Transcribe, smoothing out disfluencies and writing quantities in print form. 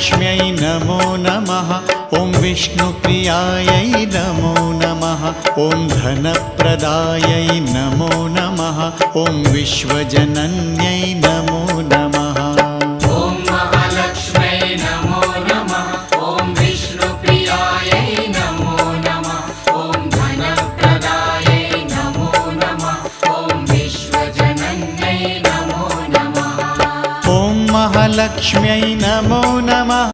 महालक्ष्म्यै नमो नमः। ॐ विष्णुप्रियायै नमो नमः। ॐ धनप्रदायै नमो नमः। ॐ विश्वजनन्यै नमो नमः। ॐ महालक्ष्म्यै नमो नमः। ॐ विष्णुप्रियायै नमो नमः। ॐ धनप्रदायै नमो नमः। ॐ विश्वजनन्यै नमो नमः। ॐ महालक्ष्म्यै नमो नमः।